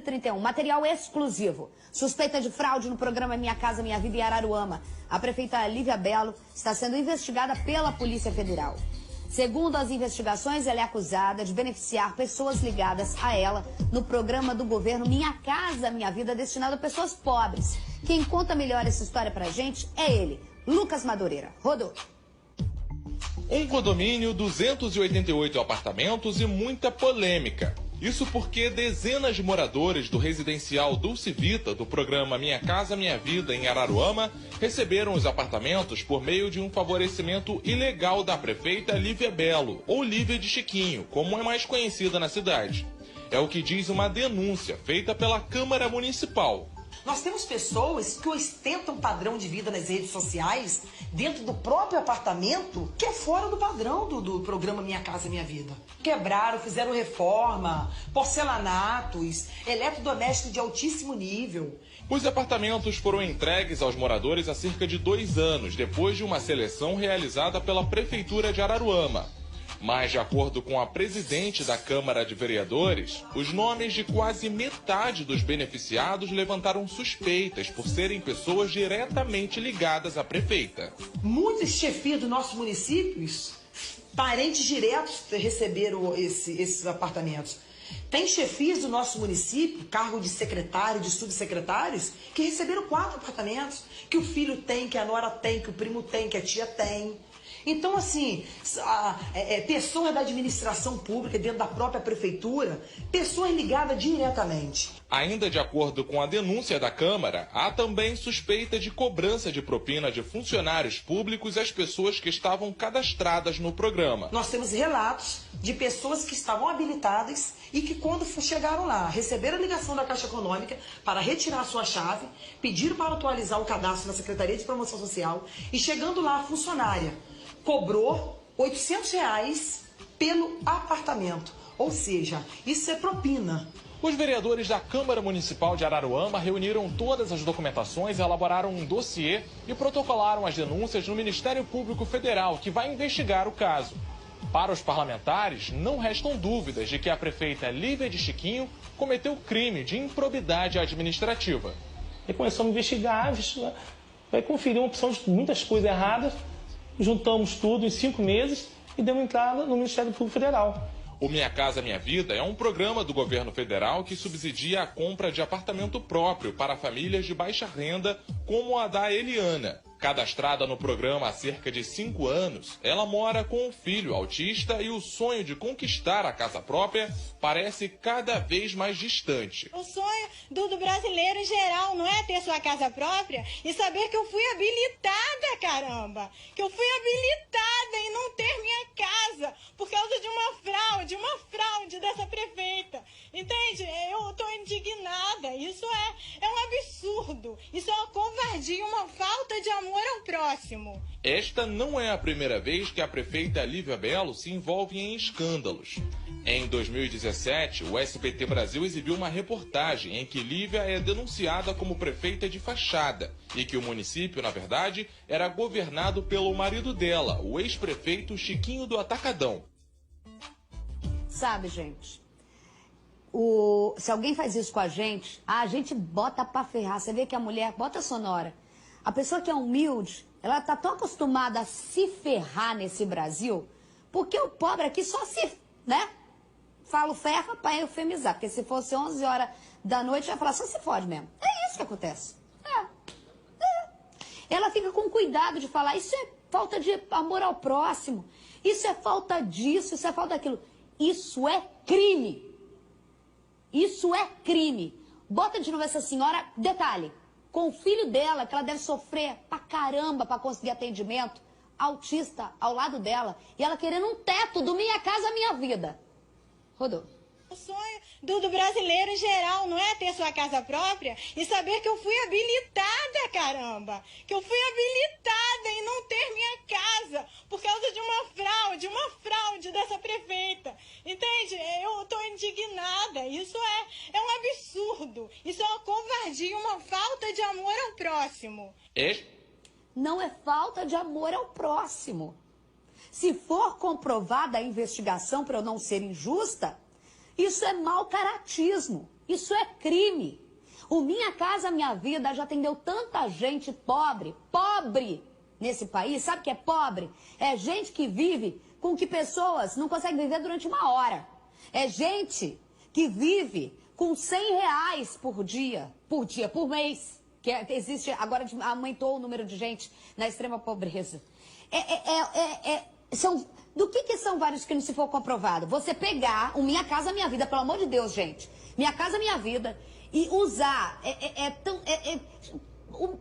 31, material exclusivo. Suspeita de fraude no programa Minha Casa Minha Vida em Araruama. A prefeita Lívia Belo está sendo investigada pela Polícia Federal. Segundo as investigações, ela é acusada de beneficiar pessoas ligadas a ela no programa do governo Minha Casa Minha Vida, destinado a pessoas pobres. Quem conta melhor essa história pra gente é ele, Lucas Madureira. Rodou. Um condomínio, 288 apartamentos e muita polêmica. Isso porque dezenas de moradores do residencial Dulce Vita, do programa Minha Casa Minha Vida em Araruama, receberam os apartamentos por meio de um favorecimento ilegal da prefeita Lívia Belo, ou Lívia de Chiquinho, como é mais conhecida na cidade. É o que diz uma denúncia feita pela Câmara Municipal. Nós temos pessoas que ostentam padrão de vida nas redes sociais, dentro do próprio apartamento, que é fora do padrão do programa Minha Casa Minha Vida. Quebraram, fizeram reforma, porcelanatos, eletrodoméstico de altíssimo nível. Os apartamentos foram entregues aos moradores há cerca de 2 anos, depois de uma seleção realizada pela Prefeitura de Araruama. Mas, de acordo com a presidente da Câmara de Vereadores, os nomes de quase metade dos beneficiados levantaram suspeitas por serem pessoas diretamente ligadas à prefeita. Muitos chefias dos nossos municípios, parentes diretos, receberam esses apartamentos. Tem chefias do nosso município, cargo de secretário, de subsecretários, que receberam 4 apartamentos, que o filho tem, que a nora tem, que o primo tem, que a tia tem. Então, assim, pessoas da administração pública, dentro da própria prefeitura, pessoas ligadas diretamente. Ainda de acordo com a denúncia da Câmara, há também suspeita de cobrança de propina de funcionários públicos às pessoas que estavam cadastradas no programa. Nós temos relatos de pessoas que estavam habilitadas e que, quando chegaram lá, receberam a ligação da Caixa Econômica para retirar a sua chave, pediram para atualizar o cadastro na Secretaria de Promoção Social e, chegando lá, a funcionária cobrou R$800 pelo apartamento. Ou seja, isso é propina. Os vereadores da Câmara Municipal de Araruama reuniram todas as documentações, elaboraram um dossiê e protocolaram as denúncias no Ministério Público Federal, que vai investigar o caso. Para os parlamentares, não restam dúvidas de que a prefeita Lívia de Chiquinho cometeu crime de improbidade administrativa. E começamos a investigar, vai conferir uma opção de muitas coisas erradas. Juntamos tudo em 5 meses e demos entrada no Ministério Público Federal. O Minha Casa Minha Vida é um programa do governo federal que subsidia a compra de apartamento próprio para famílias de baixa renda, como a da Eliana. Cadastrada no programa há cerca de 5 anos, ela mora com um filho autista e o sonho de conquistar a casa própria parece cada vez mais distante. O sonho do brasileiro em geral não é ter sua casa própria e saber que eu fui habilitada, caramba! Que eu fui habilitada em não ter minha casa por causa de uma fraude dessa prefeita. Entende? Eu estou indignada. Isso é um absurdo. Isso é uma covardia, uma falta de amor ao próximo. Esta não é a primeira vez que a prefeita Lívia Belo se envolve em escândalos. Em 2017, o SBT Brasil exibiu uma reportagem em que Lívia é denunciada como prefeita de fachada e que o município, na verdade, era governado pelo marido dela, o ex-prefeito Chiquinho do Atacadão. Sabe, gente, se alguém faz isso com a gente bota pra ferrar. Você vê que a mulher bota sonora. A pessoa que é humilde, ela tá tão acostumada a se ferrar nesse Brasil, porque o pobre aqui só se, né? Falo ferra pra eufemizar, porque se fosse 11 horas da noite, ia falar, só se fode mesmo. É isso que acontece. Ela fica com cuidado de falar, isso é falta de amor ao próximo, isso é falta disso, isso é falta daquilo. Isso é crime. Isso é crime. Bota de novo essa senhora, detalhe, com o filho dela, que ela deve sofrer pra caramba pra conseguir atendimento, autista ao lado dela, e ela querendo um teto do Minha Casa Minha Vida. Rodou. O sonho do brasileiro em geral não é ter sua casa própria e saber que eu fui habilitada, caramba! Que eu fui habilitada em não ter minha casa por causa de uma fraude dessa prefeita. Entende? Eu estou indignada. Isso é um absurdo. Isso é uma covardia, uma falta de amor ao próximo. Não é falta de amor ao próximo. Se for comprovada a investigação para eu não ser injusta, isso é mau caratismo. Isso é crime. O Minha Casa Minha Vida já atendeu tanta gente pobre nesse país. Sabe o que é pobre? É gente que vive com que pessoas não conseguem viver durante uma hora. É gente que vive com R$100 por mês. Existe, agora aumentou o número de gente na extrema pobreza. Do que são vários crimes se for comprovado? Você pegar o Minha Casa Minha Vida, pelo amor de Deus, gente. Minha Casa Minha Vida e usar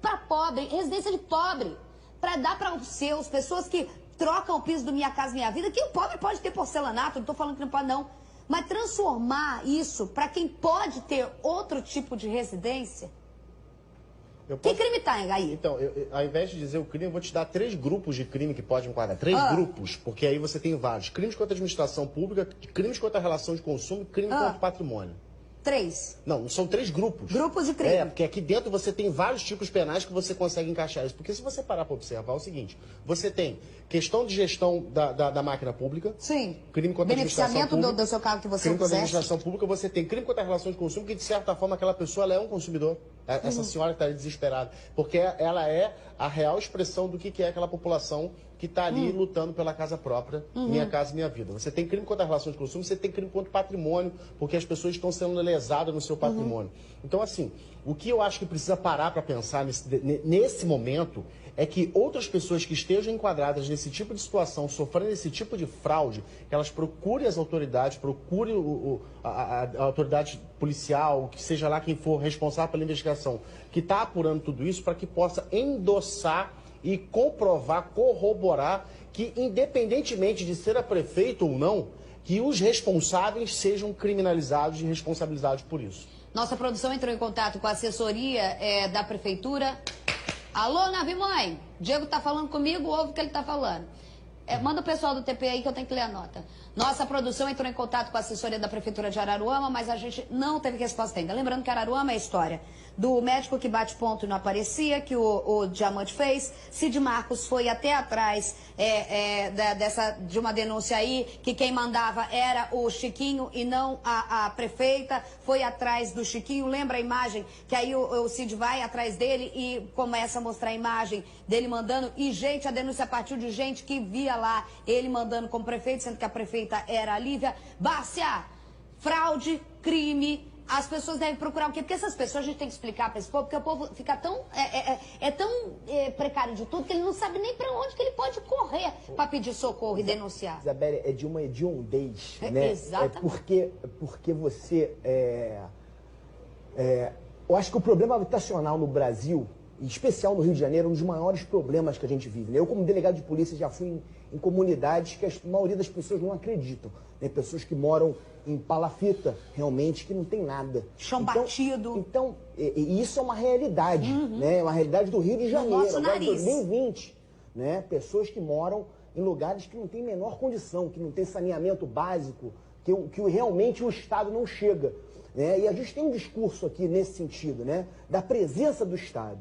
para pobre, residência de pobre, para dar para os seus, pessoas que trocam o piso do Minha Casa Minha Vida, que o pobre pode ter porcelanato, não estou falando que não pode não, mas transformar isso para quem pode ter outro tipo de residência. Que crime tá aí? Então, ao invés de dizer o crime, eu vou te dar 3 grupos de crime que pode enquadrar. 3 grupos, porque aí você tem vários. Crimes contra a administração pública, crimes contra a relação de consumo e crime contra o patrimônio. 3? Não, são 3 grupos. Grupos de crime. Porque aqui dentro você tem vários tipos penais que você consegue encaixar isso. Porque se você parar para observar é o seguinte, você tem questão de gestão da máquina pública. Sim. Crime contra a administração pública. Beneficiamento do seu carro que você crime contra a pusesse. administração pública, você tem crime contra a relação de consumo, que de certa forma aquela pessoa ela é um consumidor. Essa senhora que está desesperada. Porque ela é a real expressão do que é aquela população que está ali lutando pela casa própria, Minha Casa Minha Vida. Você tem crime contra a relação de consumo, você tem crime contra o patrimônio, porque as pessoas estão sendo lesadas no seu patrimônio. Então, assim, o que eu acho que precisa parar para pensar nesse momento é que outras pessoas que estejam enquadradas nesse tipo de situação, sofrendo esse tipo de fraude, que elas procurem as autoridades, procurem a autoridade policial, que seja lá quem for responsável pela investigação, que está apurando tudo isso, para que possa endossar e comprovar, corroborar que, independentemente de ser a prefeito ou não, que os responsáveis sejam criminalizados e responsabilizados por isso. Nossa produção entrou em contato com a assessoria da prefeitura. Alô, Navimãe, Diego tá falando comigo, ouve o que ele tá falando. Manda o pessoal do TP aí que eu tenho que ler a nota. Nossa produção entrou em contato com a assessoria da Prefeitura de Araruama, mas a gente não teve resposta ainda. Lembrando que Araruama é a história do médico que bate ponto e não aparecia, que o Diamante fez. Cid Marcos foi até atrás de uma denúncia aí, que quem mandava era o Chiquinho e não a prefeita. Foi atrás do Chiquinho. Lembra a imagem que aí o Cid vai atrás dele e começa a mostrar a imagem dele mandando. E, gente, a denúncia partiu de gente que via lá ele mandando como prefeito, sendo que a prefeita era a Lívia. Bárcia, fraude, crime, as pessoas devem procurar o quê? Porque essas pessoas a gente tem que explicar para esse povo, porque o povo fica tão precário de tudo que ele não sabe nem para onde que ele pode correr para pedir socorro e denunciar. Isabelle, é de uma hediondez, né? Exatamente. Porque você... eu acho que o problema habitacional no Brasil, em especial no Rio de Janeiro, é um dos maiores problemas que a gente vive, né? Eu, como delegado de polícia, já fui em comunidades que a maioria das pessoas não acreditam, né? Pessoas que moram em palafita, realmente, que não tem nada. Chão batido. Então, isso é uma realidade, né? É uma realidade do Rio de Janeiro, nosso agora em nariz. 2020, né? Pessoas que moram em lugares que não têm menor condição, que não tem saneamento básico, que realmente o Estado não chega, né? E a gente tem um discurso aqui nesse sentido, né? Da presença do Estado.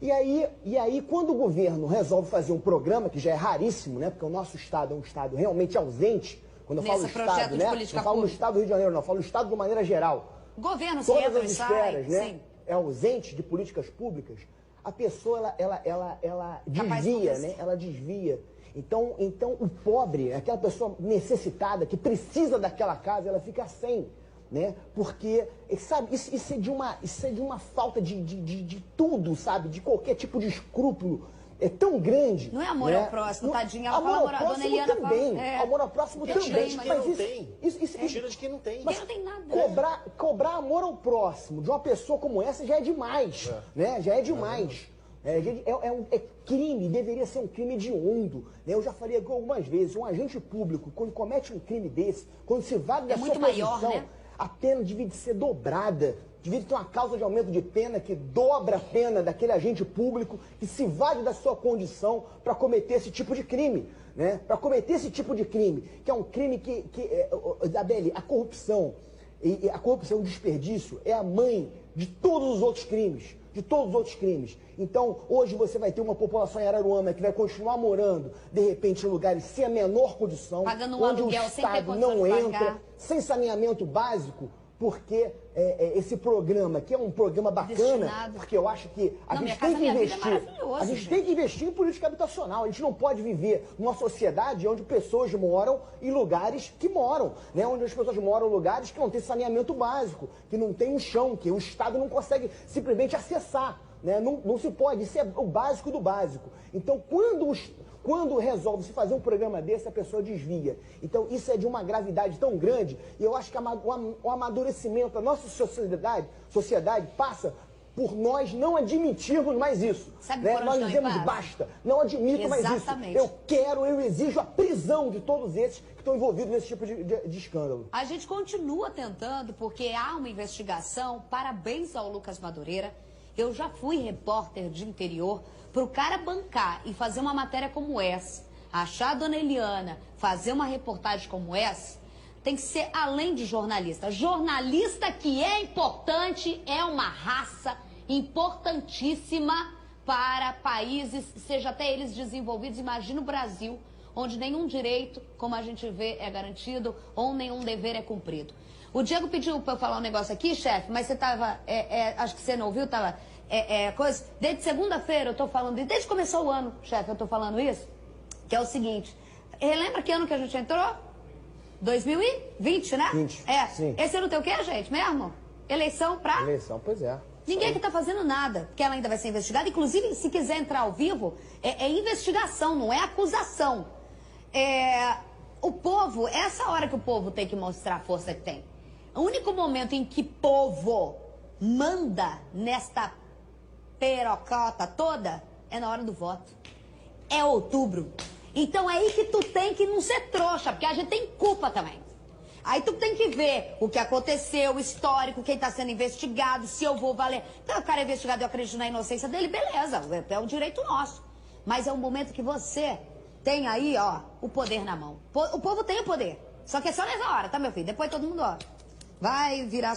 E aí, quando o governo resolve fazer um programa, que já é raríssimo, né? Porque o nosso Estado é um Estado realmente ausente. Quando eu falo Estado, né? Não falo no Estado do Rio de Janeiro, não. Eu falo o Estado de uma maneira geral. Governo Todas entra as e esferas, sai, né? sim. É ausente de políticas públicas. A pessoa, ela desvia, né? Ela desvia. Então, o pobre, aquela pessoa necessitada, que precisa daquela casa, ela fica sem. Né? Porque, sabe, isso é de uma falta de tudo, sabe? De qualquer tipo de escrúpulo. É tão grande. Não é amor ao próximo, tadinha. Ela amor fala ao próximo dona Eliana também. fala, amor ao próximo Eu também. sei, mas Mas não tem. Mentira de quem não tem. Mas não tem nada. Cobrar amor ao próximo de uma pessoa como essa já é demais. Né? Já é demais. É crime, deveria ser um crime hediondo. Né? Eu já falei aqui algumas vezes, um agente público, quando comete um crime desse, quando se vale da sua muito maior, posição, né? a pena devia ser dobrada. Devia ter uma causa de aumento de pena que dobra a pena daquele agente público que se vale da sua condição para cometer esse tipo de crime. Né? Para cometer esse tipo de crime, que é um crime Isabelle, a corrupção, e a corrupção e o desperdício é a mãe de todos os outros crimes. De todos os outros crimes. Então, hoje você vai ter uma população em Araruama que vai continuar morando, de repente, em lugares sem a menor condição, pagando um onde aluguel o sem ter Estado condição não de entra, pagar. sem saneamento básico, porque esse programa, que é um programa bacana, Destinado. porque eu acho que a Não, gente Minha tem Casa que Minha Vida é investir. maravilhoso, A gente gente. tem que investir em política habitacional. A gente não pode viver numa sociedade onde pessoas moram em lugares que moram, né? Onde as pessoas moram em lugares que não tem saneamento básico, que não tem um chão, que o Estado não consegue simplesmente acessar, né? Não se pode, isso é o básico do básico. Então, quando resolve se fazer um programa desse, a pessoa desvia. Então, isso é de uma gravidade tão grande, e eu acho que o amadurecimento da nossa sociedade passa por nós não admitirmos mais isso. Sabe né? por onde Nós não dizemos passa? basta, não admito mais isso. Exatamente. Eu exijo a prisão de todos esses que estão envolvidos nesse tipo de escândalo. A gente continua tentando, porque há uma investigação. Parabéns ao Lucas Madureira. Eu já fui repórter de interior. Para o cara bancar e fazer uma matéria como essa, achar a dona Eliana, fazer uma reportagem como essa, tem que ser além de jornalista. Jornalista que é importante, é uma raça importantíssima para países, seja até eles desenvolvidos. Imagina o Brasil, onde nenhum direito, como a gente vê, é garantido, ou nenhum dever é cumprido. O Diego pediu para eu falar um negócio aqui, chefe, mas você estava, acho que você não ouviu, estava... coisa. Desde segunda-feira eu tô falando, desde que começou o ano, chefe, eu tô falando isso, que é o seguinte, relembra que ano que a gente entrou? 2020, né? 20, sim. Esse ano tem o quê, gente, mesmo? Eleição pra... Eleição, pois é. Ninguém que tá fazendo nada, porque ela ainda vai ser investigada. Inclusive, se quiser entrar ao vivo, é investigação, não é acusação. O povo, essa hora que o povo tem que mostrar a força que tem. O único momento em que povo manda nesta perocota toda é na hora do voto. É outubro. Então é aí que tu tem que não ser trouxa, porque a gente tem culpa também. Aí tu tem que ver o que aconteceu, o histórico, quem tá sendo investigado, se eu vou valer. Então o cara é investigado, eu acredito na inocência dele, beleza, é um direito nosso. Mas é um momento que você tem aí, ó, o poder na mão. O povo tem o poder. Só que é só nessa hora, tá, meu filho? Depois todo mundo, ó, vai virar...